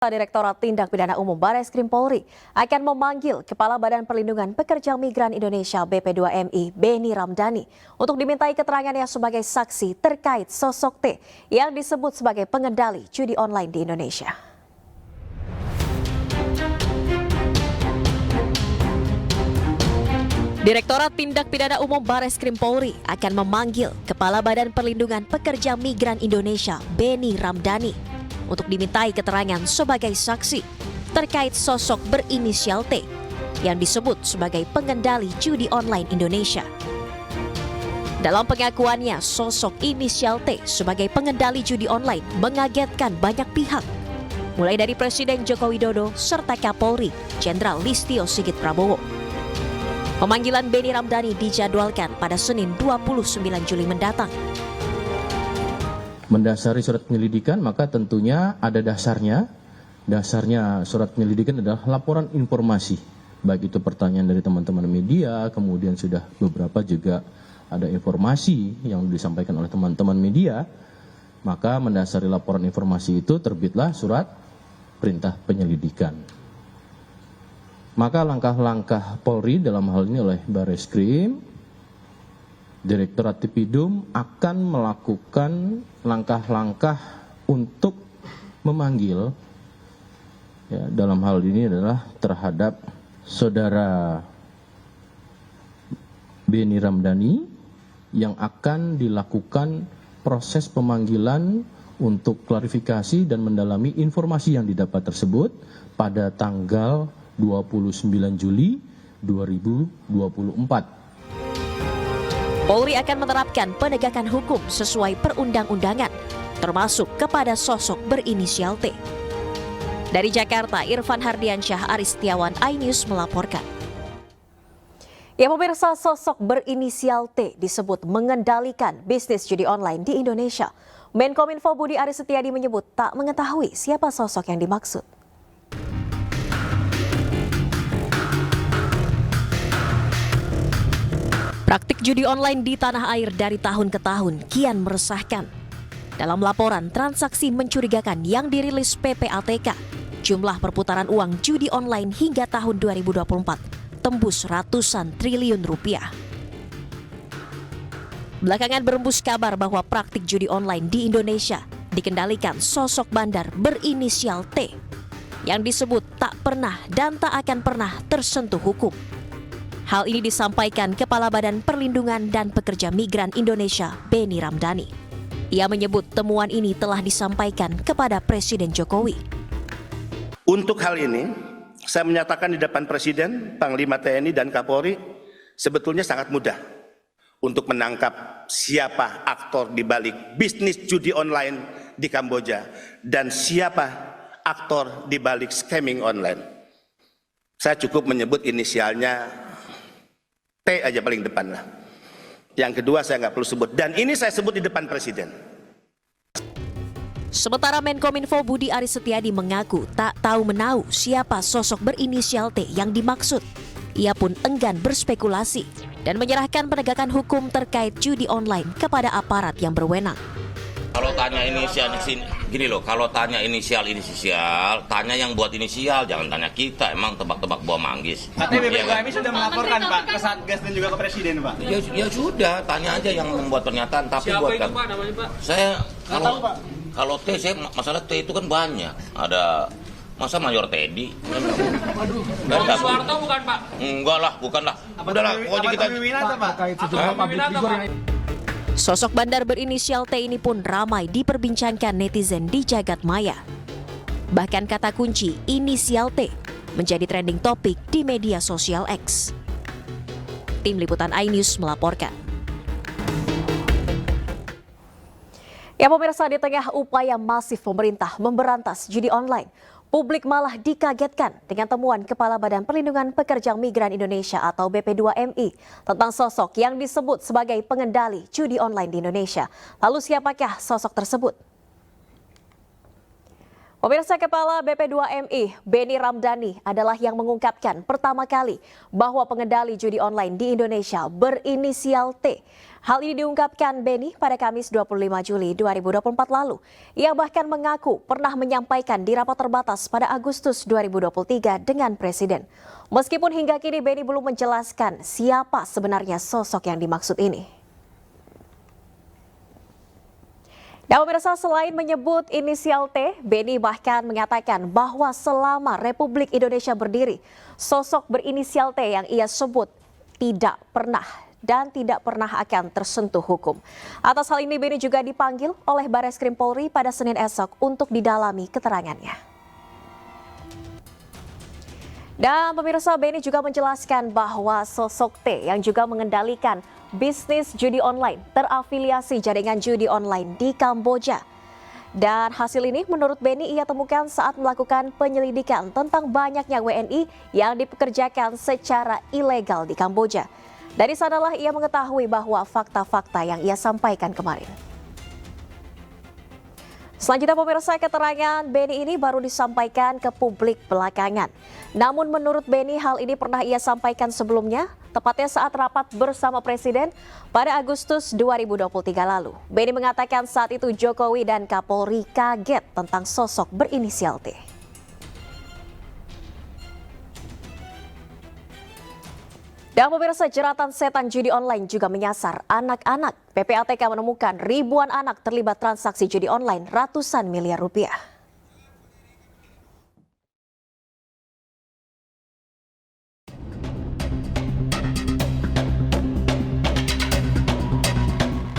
Direktorat Tindak Pidana Umum Barreskrim Polri akan memanggil Kepala Badan Perlindungan Pekerja Migran Indonesia BP2MI Beni Ramdhani untuk dimintai keterangannya sebagai saksi terkait sosok T yang disebut sebagai pengendali judi online di Indonesia. Direktorat Tindak Pidana Umum Barreskrim Polri akan memanggil Kepala Badan Perlindungan Pekerja Migran Indonesia Beni Ramdhani untuk dimintai keterangan sebagai saksi terkait sosok berinisial T yang disebut sebagai pengendali judi online Indonesia. Dalam pengakuannya, sosok inisial T sebagai pengendali judi online mengagetkan banyak pihak, mulai dari Presiden Joko Widodo serta Kapolri Jenderal Listio Sigit Prabowo. Pemanggilan Beni Ramdhani dijadwalkan pada Senin 29 Juli mendatang. Mendasari surat penyelidikan, maka tentunya ada dasarnya. Dasarnya surat penyelidikan adalah laporan informasi, baik itu pertanyaan dari teman-teman media, kemudian sudah beberapa juga ada informasi yang disampaikan oleh teman-teman media. Maka mendasari laporan informasi itu terbitlah surat perintah penyelidikan. Maka langkah-langkah Polri dalam hal ini oleh Barreskrim, Direktorat Tipidum akan melakukan langkah-langkah untuk memanggil, ya, dalam hal ini adalah terhadap saudara Beni Ramdhani yang akan dilakukan proses pemanggilan untuk klarifikasi dan mendalami informasi yang didapat tersebut pada tanggal 29 Juli 2024. Polri akan menerapkan penegakan hukum sesuai perundang-undangan, termasuk kepada sosok berinisial T. Dari Jakarta, Irfan Hardiansyah, Aris Setiawan, iNews melaporkan. Ya pemirsa, sosok berinisial T disebut mengendalikan bisnis judi online di Indonesia. Menkominfo Budi Aris Setiadi menyebut tak mengetahui siapa sosok yang dimaksud. Praktik judi online di tanah air dari tahun ke tahun kian meresahkan. Dalam laporan transaksi mencurigakan yang dirilis PPATK, jumlah perputaran uang judi online hingga tahun 2024 tembus ratusan triliun rupiah. Belakangan berembus kabar bahwa praktik judi online di Indonesia dikendalikan sosok bandar berinisial T yang disebut tak pernah dan tak akan pernah tersentuh hukum. Hal ini disampaikan Kepala Badan Perlindungan dan Pekerja Migran Indonesia, Beni Ramdhani. Ia menyebut temuan ini telah disampaikan kepada Presiden Jokowi. Untuk hal ini, saya menyatakan di depan Presiden, Panglima TNI dan Kapolri, sebetulnya sangat mudah untuk menangkap siapa aktor di balik bisnis judi online di Kamboja dan siapa aktor di balik scamming online. Saya cukup menyebut inisialnya T aja paling depan lah. Yang kedua saya nggak perlu sebut. Dan ini saya sebut di depan Presiden. Sementara Menkominfo Budi Aris Setiadi mengaku tak tahu menahu siapa sosok berinisial T yang dimaksud. Ia pun enggan berspekulasi dan menyerahkan penegakan hukum terkait judi online kepada aparat yang berwenang. Kalau tanya inisial gini loh, kalau tanya inisial, tanya yang buat inisial, jangan tanya kita, emang tebak-tebak buah manggis. Katanya BP2MI sudah melaporkan Pak ke Satgas dan juga ke Presiden Pak. Ya sudah, tanya aja yang membuat pernyataan. Tapi siapa buat itu Pak namanya Pak? Saya tahu Pak. Kalau T, saya masalah T itu kan banyak. Ada masa Mayor Teddy. Waduh. Soeharto bukan Pak? Enggak lah, bukan lah. Udahlah, pokoknya kita. Sosok bandar berinisial T ini pun ramai diperbincangkan netizen di jagat maya. Bahkan kata kunci inisial T menjadi trending topik di media sosial X. Tim Liputan iNews melaporkan. Ya pemirsa, di tengah upaya masif pemerintah memberantas judi online, publik malah dikagetkan dengan temuan Kepala Badan Perlindungan Pekerja Migran Indonesia atau BP2MI tentang sosok yang disebut sebagai pengendali judi online di Indonesia. Lalu siapakah sosok tersebut? Pemirsa, Kepala BP2MI, Benny Ramdhani adalah yang mengungkapkan pertama kali bahwa pengendali judi online di Indonesia berinisial T. Hal ini diungkapkan Benny pada Kamis 25 Juli 2024 lalu. Ia bahkan mengaku pernah menyampaikan di rapat terbatas pada Agustus 2023 dengan Presiden. Meskipun hingga kini Benny belum menjelaskan siapa sebenarnya sosok yang dimaksud ini. Dan pemirsa, selain menyebut inisial T, Benny bahkan mengatakan bahwa selama Republik Indonesia berdiri, sosok berinisial T yang ia sebut tidak pernah akan tersentuh hukum. Atas hal ini Benny juga dipanggil oleh Bareskrim Polri pada Senin esok untuk didalami keterangannya. Dan pemirsa, Benny juga menjelaskan bahwa sosok T yang juga mengendalikan bisnis judi online terafiliasi jaringan judi online di Kamboja. Dan hasil ini menurut Benny ia temukan saat melakukan penyelidikan tentang banyaknya WNI yang dipekerjakan secara ilegal di Kamboja. Dari sanalah ia mengetahui bahwa fakta-fakta yang ia sampaikan kemarin. Selanjutnya pemirsa, keterangan Benny ini baru disampaikan ke publik belakangan. Namun menurut Benny hal ini pernah ia sampaikan sebelumnya, tepatnya saat rapat bersama Presiden pada Agustus 2023 lalu. Benny mengatakan saat itu Jokowi dan Kapolri kaget tentang sosok berinisial T. Dan pemirsa, jeratan setan judi online juga menyasar anak-anak. PPATK menemukan ribuan anak terlibat transaksi judi online ratusan miliar rupiah.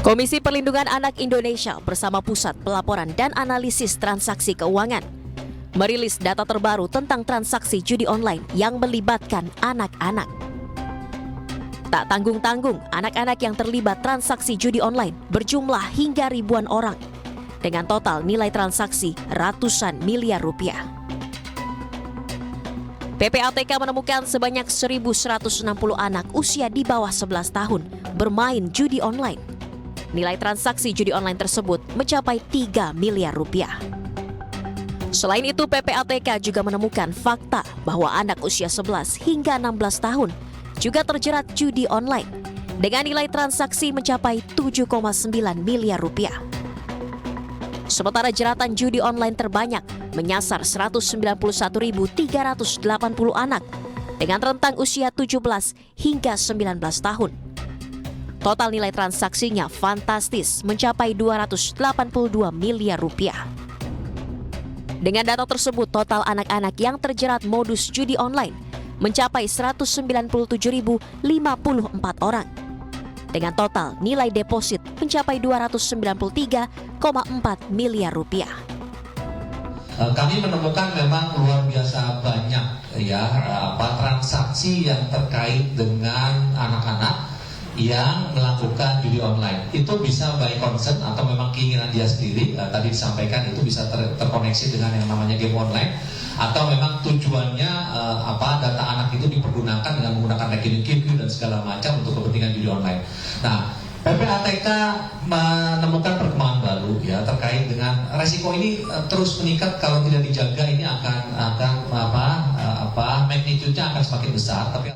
Komisi Perlindungan Anak Indonesia bersama Pusat Pelaporan dan Analisis Transaksi Keuangan merilis data terbaru tentang transaksi judi online yang melibatkan anak-anak. Tak tanggung-tanggung, anak-anak yang terlibat transaksi judi online berjumlah hingga ribuan orang dengan total nilai transaksi ratusan miliar rupiah. PPATK menemukan sebanyak 1.160 anak usia di bawah 11 tahun bermain judi online. Nilai transaksi judi online tersebut mencapai 3 miliar rupiah. Selain itu, PPATK juga menemukan fakta bahwa anak usia 11 hingga 16 tahun juga terjerat judi online dengan nilai transaksi mencapai 7,9 miliar rupiah. Sementara jeratan judi online terbanyak menyasar 191.380 anak dengan rentang usia 17 hingga 19 tahun. Total nilai transaksinya fantastis mencapai 282 miliar rupiah. Dengan data tersebut, total anak-anak yang terjerat modus judi online mencapai 197.054 orang. Dengan total nilai deposit mencapai 293,4 miliar rupiah. Kami menemukan memang luar biasa banyak transaksi yang terkait dengan anak-anak yang melakukan judi online. Itu bisa by concern atau memang keinginan dia sendiri. Tadi disampaikan itu bisa terkoneksi dengan yang namanya game online, atau memang tujuannya data anak itu dipergunakan dengan menggunakan rekening QQ dan segala macam untuk kepentingan judi online. Nah, PPATK menemukan perkembangan baru terkait dengan resiko ini terus meningkat kalau tidak dijaga. Ini akan magnitude-nya akan semakin besar. Tapi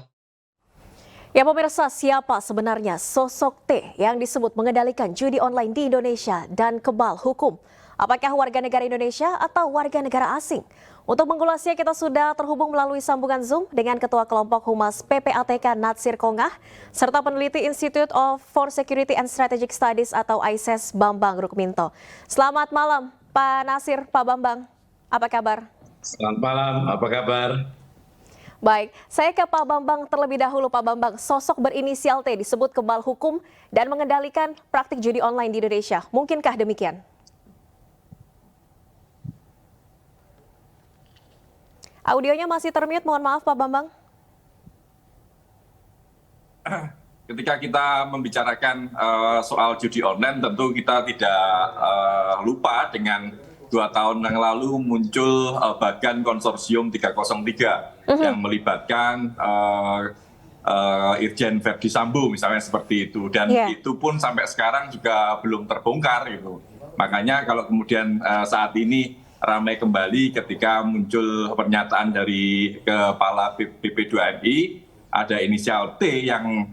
ya pemirsa, siapa sebenarnya sosok T yang disebut mengendalikan judi online di Indonesia dan kebal hukum? Apakah warga negara Indonesia atau warga negara asing? Untuk mengulasnya kita sudah terhubung melalui sambungan Zoom dengan Ketua Kelompok Humas PPATK Natsir Kongah serta peneliti Institute for Security and Strategic Studies atau ISES Bambang Rukminto. Selamat malam Pak Natsir, Pak Bambang. Apa kabar? Selamat malam, apa kabar? Baik, saya ke Pak Bambang terlebih dahulu. Pak Bambang, sosok berinisial T disebut kebal hukum dan mengendalikan praktik judi online di Indonesia. Mungkinkah demikian? Audionya masih termute, mohon maaf Pak Bambang. Ketika kita membicarakan soal judi online, tentu kita tidak lupa dengan 2 tahun yang lalu muncul Bagan Konsorsium 303 yang melibatkan Irjen Verdi Sambo misalnya seperti itu, dan itu pun sampai sekarang juga belum terbongkar gitu. Makanya kalau kemudian saat ini ramai kembali ketika muncul pernyataan dari Kepala BP2MI, ada inisial T yang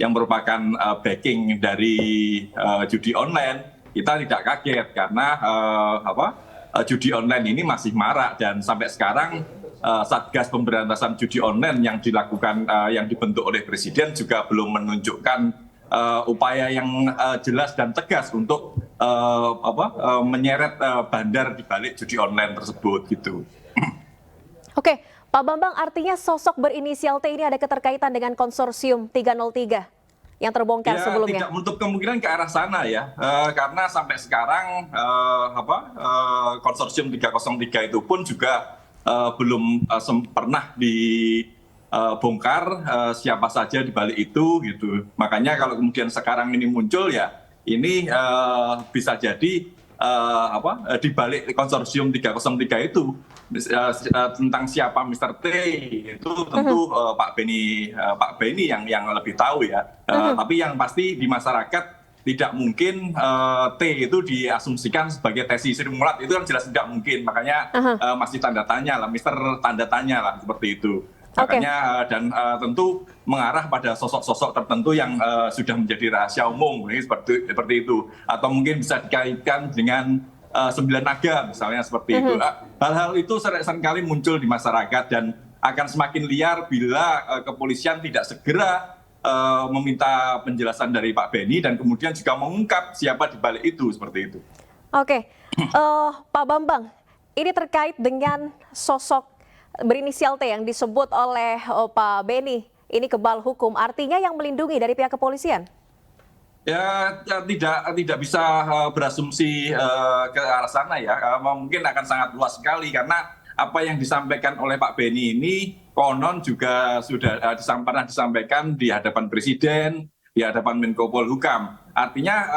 yang merupakan backing dari judi online. Kita tidak kaget karena judi online ini masih marak, dan sampai sekarang Satgas Pemberantasan Judi Online yang dilakukan yang dibentuk oleh Presiden juga belum menunjukkan upaya yang jelas dan tegas untuk menyeret bandar di balik judi online tersebut gitu. Oke, Pak Bambang, artinya sosok berinisial T ini ada keterkaitan dengan konsorsium 303 yang terbongkar Ya, sebelumnya? tidak menutup kemungkinan ke arah sana ya, karena sampai sekarang konsorsium 303 itu pun juga belum pernah dibongkar siapa saja di balik itu gitu. Makanya kalau kemudian sekarang ini muncul ya ini bisa jadi di balik konsorsium 303 itu tentang siapa Mr. T itu tentu Pak Beni yang lebih tahu ya. Tapi yang pasti di masyarakat tidak mungkin T itu diasumsikan sebagai Tesi Sri Mulat, itu kan jelas tidak mungkin. Makanya masih tanda tanya lah, Mister tanda tanya lah seperti itu. Makanya dan tentu mengarah pada sosok-sosok tertentu yang sudah menjadi rahasia umum seperti itu, atau mungkin bisa dikaitkan dengan 9 naga misalnya seperti itu. Hal-hal itu seringkali muncul di masyarakat dan akan semakin liar bila kepolisian tidak segera meminta penjelasan dari Pak Beni dan kemudian juga mengungkap siapa di balik itu seperti itu. Oke, Pak Bambang, ini terkait dengan sosok berinisial T yang disebut oleh Pak Beni, ini kebal hukum, artinya yang melindungi dari pihak kepolisian? Ya tidak bisa berasumsi ke arah sana ya, mungkin akan sangat luas sekali karena apa yang disampaikan oleh Pak Beni ini konon juga sudah pernah disampaikan di hadapan Presiden, di hadapan Menko Polhukam. Artinya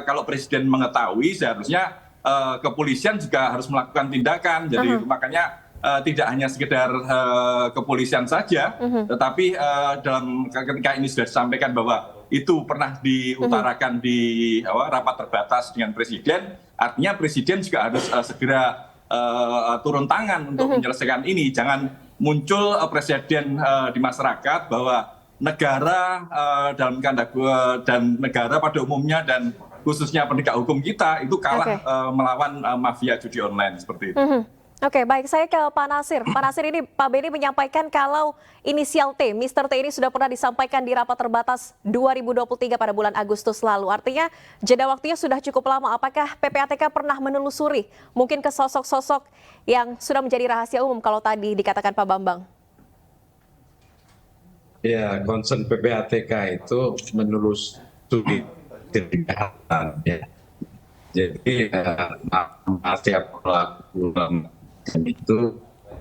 kalau Presiden mengetahui seharusnya kepolisian juga harus melakukan tindakan. Jadi makanya tidak hanya sekedar kepolisian saja, tetapi ketika ini sudah disampaikan bahwa itu pernah diutarakan di rapat terbatas dengan Presiden, artinya Presiden juga harus segera turun tangan untuk menyelesaikan ini. Jangan muncul presiden di masyarakat bahwa negara dan negara pada umumnya dan khususnya penegak hukum kita itu kalah melawan mafia judi online seperti itu. Oke, baik, saya ke Pak Nasir. Pak Nasir, ini Pak Beni menyampaikan kalau inisial T, Mr. T ini sudah pernah disampaikan di rapat terbatas 2023 pada bulan Agustus lalu. Artinya jeda waktunya sudah cukup lama. Apakah PPATK pernah menelusuri mungkin ke sosok-sosok yang sudah menjadi rahasia umum kalau tadi dikatakan Pak Bambang? Ya, concern PPATK itu menelusuri kejahatan ya. Jadi setiap pelaku itu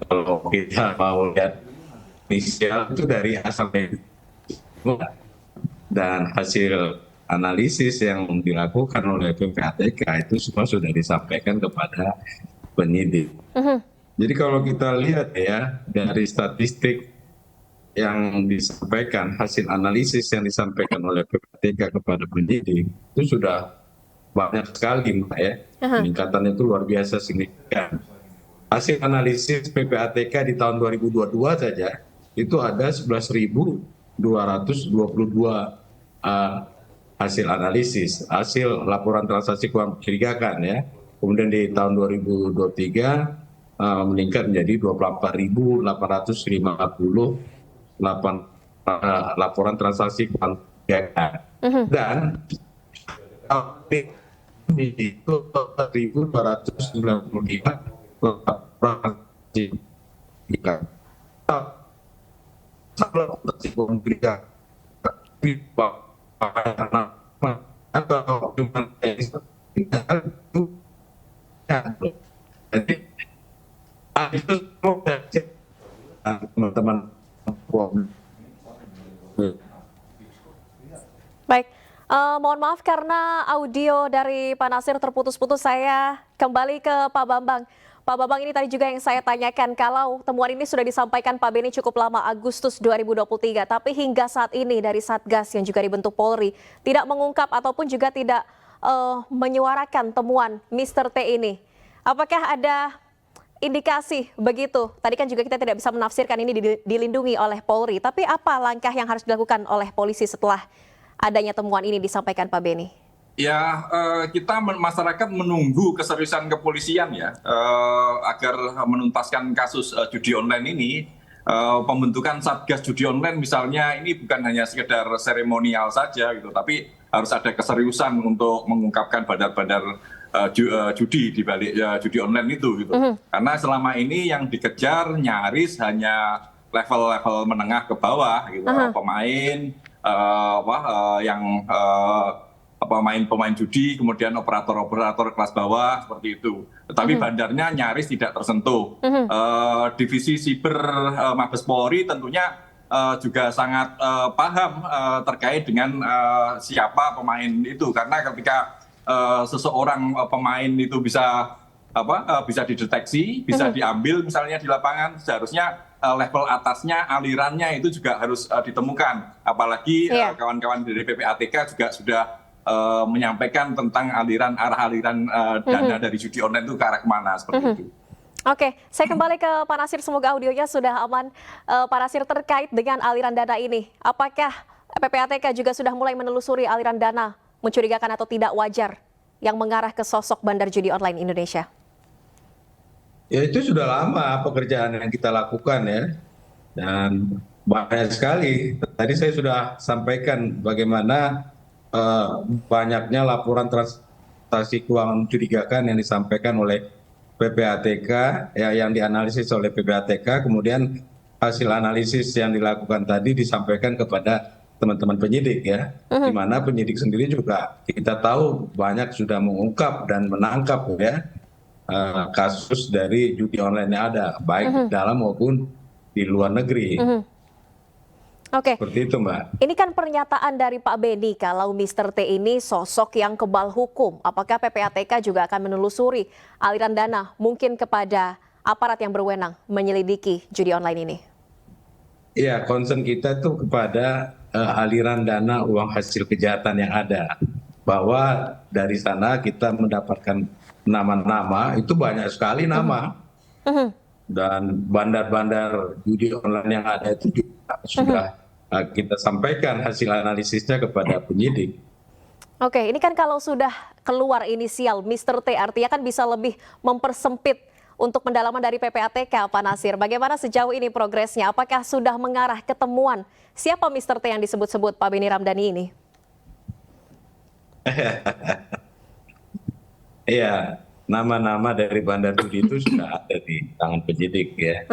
kalau kita mau lihat inisial itu dari asal dan hasil analisis yang dilakukan oleh PPATK itu semua sudah disampaikan kepada penyidik. Jadi kalau kita lihat ya dari statistik yang disampaikan, hasil analisis yang disampaikan oleh PPATK kepada penyidik itu sudah banyak sekali Mbak ya. Peningkatannya itu luar biasa signifikan. Hasil analisis PPATK di tahun 2022 saja itu ada 11.222 hasil analisis, hasil laporan transaksi keuangan mencurigakan ya. Kemudian di tahun 2023 meningkat menjadi 24.850 laporan transaksi keuangan mencurigakan. Dan itu 1.295 teman-teman. Baik, mohon maaf karena audio dari Pak Nasir terputus-putus, saya kembali ke Pak Bambang. Pak Bambang, ini tadi juga yang saya tanyakan, kalau temuan ini sudah disampaikan Pak Beni cukup lama, Agustus 2023, tapi hingga saat ini dari Satgas yang juga dibentuk Polri tidak mengungkap ataupun juga tidak menyuarakan temuan Mr. T ini. Apakah ada indikasi begitu? Tadi kan juga kita tidak bisa menafsirkan ini dilindungi oleh Polri, tapi apa langkah yang harus dilakukan oleh polisi setelah adanya temuan ini disampaikan Pak Beni? Ya, kita masyarakat menunggu keseriusan kepolisian ya, agar menuntaskan kasus judi online ini. Pembentukan Satgas Judi Online misalnya ini bukan hanya sekedar seremonial saja gitu, tapi harus ada keseriusan untuk mengungkapkan bandar-bandar judi di balik judi online itu gitu. Karena selama ini yang dikejar nyaris hanya level-level menengah ke bawah gitu, pemain pemain judi, kemudian operator kelas bawah seperti itu. Tetapi bandarnya nyaris tidak tersentuh. Divisi Siber Mabes Polri tentunya juga sangat paham terkait dengan siapa pemain itu, karena ketika seseorang pemain itu bisa dideteksi, bisa diambil misalnya di lapangan, seharusnya level atasnya, alirannya itu juga harus ditemukan. Apalagi kawan-kawan dari PPATK juga sudah menyampaikan tentang arah aliran dana dari judi online itu ke arah kemana, seperti itu. Oke, saya kembali ke Pak Nasir, semoga audionya sudah aman. Pak Nasir, terkait dengan aliran dana ini, apakah PPATK juga sudah mulai menelusuri aliran dana mencurigakan atau tidak wajar yang mengarah ke sosok bandar judi online Indonesia? Ya, itu sudah lama pekerjaan yang kita lakukan ya, dan banyak sekali. Tadi saya sudah sampaikan bagaimana banyaknya laporan transaksi keuangan mencurigakan yang disampaikan oleh PPATK, ya, yang dianalisis oleh PPATK, kemudian hasil analisis yang dilakukan tadi disampaikan kepada teman-teman penyidik ya, di mana penyidik sendiri juga kita tahu banyak sudah mengungkap dan menangkap ya kasus dari judi online yang ada, baik di dalam maupun di luar negeri. Oke. Seperti itu, Mbak. Ini kan pernyataan dari Pak Beni kalau Mr. T ini sosok yang kebal hukum. Apakah PPATK juga akan menelusuri aliran dana mungkin kepada aparat yang berwenang menyelidiki judi online ini? Iya, concern kita tuh kepada aliran dana uang hasil kejahatan yang ada. Bahwa dari sana kita mendapatkan nama-nama, itu banyak sekali nama. Dan bandar-bandar judi online yang ada itu juga sudah kita sampaikan hasil analisisnya kepada penyidik. Oke, ini kan kalau sudah keluar inisial Mr. T, artinya kan bisa lebih mempersempit untuk pendalaman dari PPATK, Pak Nasir. Bagaimana sejauh ini progresnya? Apakah sudah mengarah ketemuan siapa Mr. T yang disebut-sebut Pak Beni Ramdhani ini? Iya, nama-nama dari bandar judi itu sudah ada di tangan penyidik ya.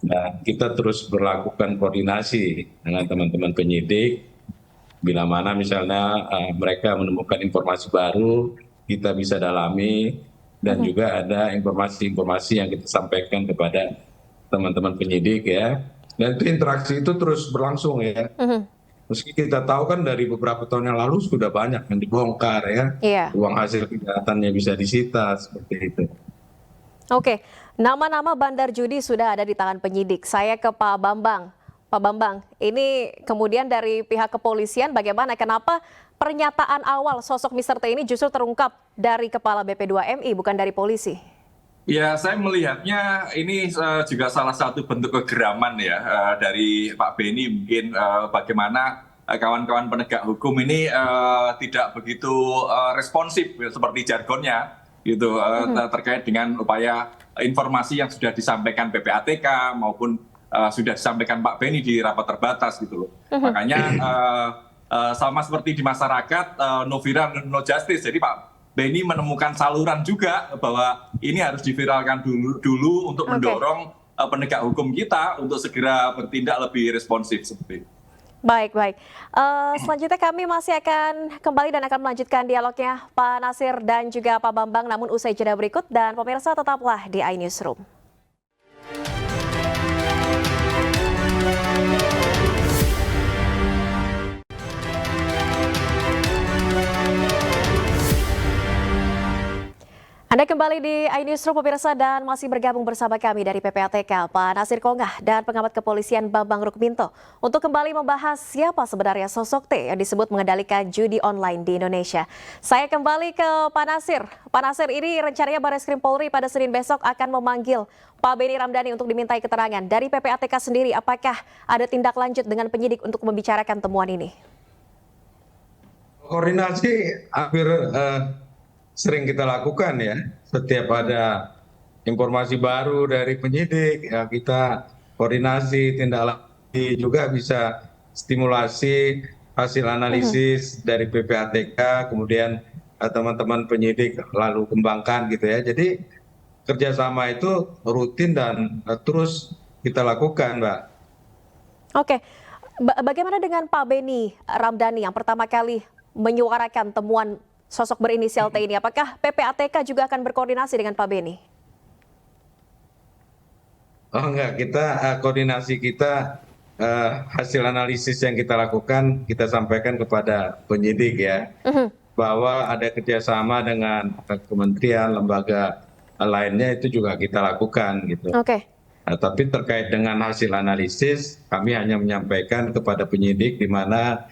Nah, kita terus berlakukan koordinasi dengan teman-teman penyidik. Bila mana misalnya mereka menemukan informasi baru, kita bisa dalami. Dan juga ada informasi-informasi yang kita sampaikan kepada teman-teman penyidik ya. Dan itu interaksi itu terus berlangsung ya. Meski kita tahu kan dari beberapa tahun yang lalu sudah banyak yang dibongkar ya. Uang hasil kejahatannya bisa disita, seperti itu. Oke, nama-nama bandar judi sudah ada di tangan penyidik. Saya ke Pak Bambang. Pak Bambang, ini kemudian dari pihak kepolisian bagaimana? Kenapa pernyataan awal sosok Mr. T ini justru terungkap dari Kepala BP2MI, bukan dari polisi? Ya, saya melihatnya ini juga salah satu bentuk kegeraman ya dari Pak Beni, mungkin bagaimana kawan-kawan penegak hukum ini tidak begitu responsif seperti jargonnya gitu, terkait dengan upaya informasi yang sudah disampaikan PPATK maupun sudah disampaikan Pak Beni di rapat terbatas gitu loh. Makanya sama seperti di masyarakat, no viral no justice. Jadi Pak Beni menemukan saluran juga bahwa ini harus diviralkan dulu untuk mendorong penegak hukum kita untuk segera bertindak lebih responsif seperti itu. Baik. Selanjutnya kami masih akan kembali dan akan melanjutkan dialognya Pak Nasir dan juga Pak Bambang, namun usai jeda berikut, dan pemirsa tetaplah di iNewsroom. Anda Anda kembali di iNewsroom pemirsa dan masih bergabung bersama kami dari PPATK, Pak Nasir Kongah dan pengamat kepolisian Bambang Rukminto untuk kembali membahas siapa sebenarnya sosok T yang disebut mengendalikan judi online di Indonesia. Saya kembali ke Pak Nasir. Pak Nasir, ini rencananya Barreskrim Polri pada Senin besok akan memanggil Pak Benny Ramdhani untuk dimintai keterangan. Dari PPATK sendiri, apakah ada tindak lanjut dengan penyidik untuk membicarakan temuan ini? Koordinasi hampir sering kita lakukan ya. Setiap ada informasi baru dari penyidik, ya kita koordinasi, tindak lanjuti, juga bisa stimulasi hasil analisis dari PPATK, kemudian teman-teman penyidik lalu kembangkan gitu ya. Jadi kerjasama itu rutin dan terus kita lakukan, Mbak. Oke, bagaimana dengan Pak Benny Ramdhani yang pertama kali menyuarakan temuan sosok berinisial T ini? Apakah PPATK juga akan berkoordinasi dengan Pak Benny? Oh enggak, kita koordinasi kita hasil analisis yang kita lakukan kita sampaikan kepada penyidik ya, bahwa ada kerjasama dengan kementerian, lembaga lainnya itu juga kita lakukan gitu. Oke. Tapi terkait dengan hasil analisis kami hanya menyampaikan kepada penyidik di mana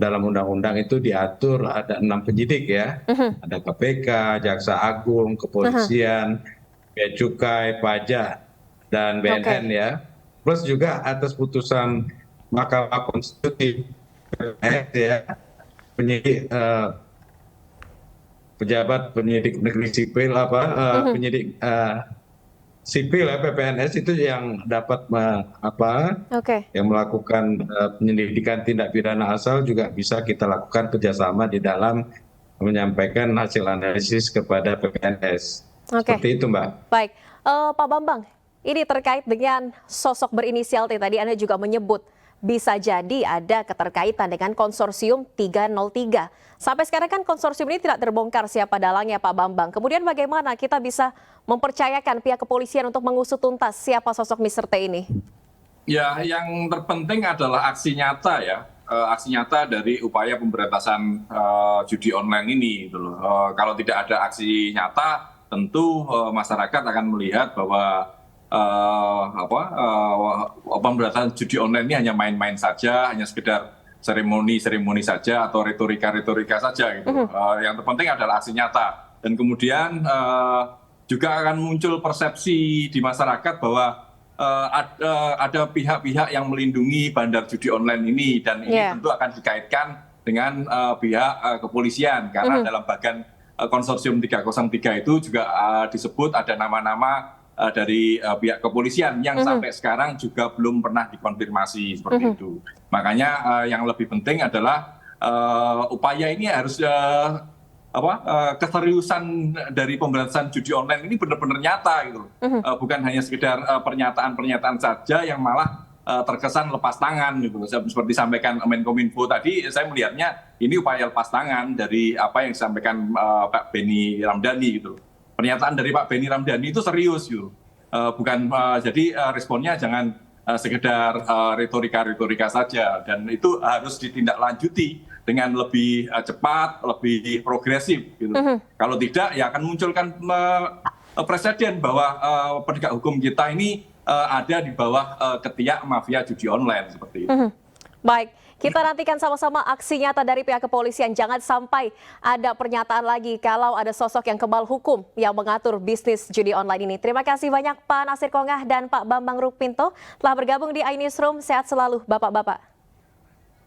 dalam undang-undang itu diatur ada 6 penyidik ya, ada KPK, Jaksa Agung, Kepolisian, Bea Cukai, Pajak, dan BNN ya, plus juga atas putusan Mahkamah Konstitusi ya, penyidik pejabat penyidik negeri sipil penyidik sipil ya, PPNS itu yang dapat yang melakukan penyelidikan tindak pidana asal juga bisa kita lakukan kerjasama di dalam menyampaikan hasil analisis kepada PPNS. Seperti itu, Mbak. Baik, Pak Bambang, ini terkait dengan sosok berinisial T tadi Anda juga menyebut bisa jadi ada keterkaitan dengan konsorsium 303. Sampai sekarang kan konsorsium ini tidak terbongkar siapa dalangnya, Pak Bambang. Kemudian bagaimana kita bisa mempercayakan pihak kepolisian untuk mengusut tuntas siapa sosok Mr. T ini? Ya, yang terpenting adalah aksi nyata ya. Aksi nyata dari upaya pemberantasan judi online ini gitu loh. Kalau tidak ada aksi nyata, tentu masyarakat akan melihat bahwa pemberantasan judi online ini hanya main-main saja, hanya sekedar seremoni saja atau retorika saja gitu. Yang terpenting adalah aksi nyata, dan kemudian juga akan muncul persepsi di masyarakat bahwa ada pihak-pihak yang melindungi bandar judi online ini, dan ini tentu akan dikaitkan dengan pihak kepolisian karena dalam bagan konsorsium 303 itu juga disebut ada nama-nama dari pihak kepolisian yang sampai sekarang juga belum pernah dikonfirmasi seperti itu. Makanya yang lebih penting adalah upaya ini harus keseriusan dari pemberantasan judi online ini benar-benar nyata gitu. Bukan hanya sekedar pernyataan-pernyataan saja yang malah terkesan lepas tangan gitu. Seperti disampaikan Menkominfo tadi, saya melihatnya ini upaya lepas tangan dari apa yang disampaikan Pak Benny Ramdhani gitu. Pernyataan dari Pak Benny Ramdhani itu serius gitu. Jadi responnya jangan sekedar retorika saja, dan itu harus ditindaklanjuti dengan lebih cepat, lebih progresif gitu. Kalau tidak ya akan munculkan presiden bahwa penegak hukum kita ini ada di bawah ketiak mafia judi online seperti itu. Baik, kita nantikan sama-sama aksi nyata dari pihak kepolisian. Jangan sampai ada pernyataan lagi kalau ada sosok yang kebal hukum yang mengatur bisnis judi online ini. Terima kasih banyak Pak Nasir Kongah dan Pak Bambang Rukminto telah bergabung di iNewsroom. Sehat selalu Bapak-Bapak.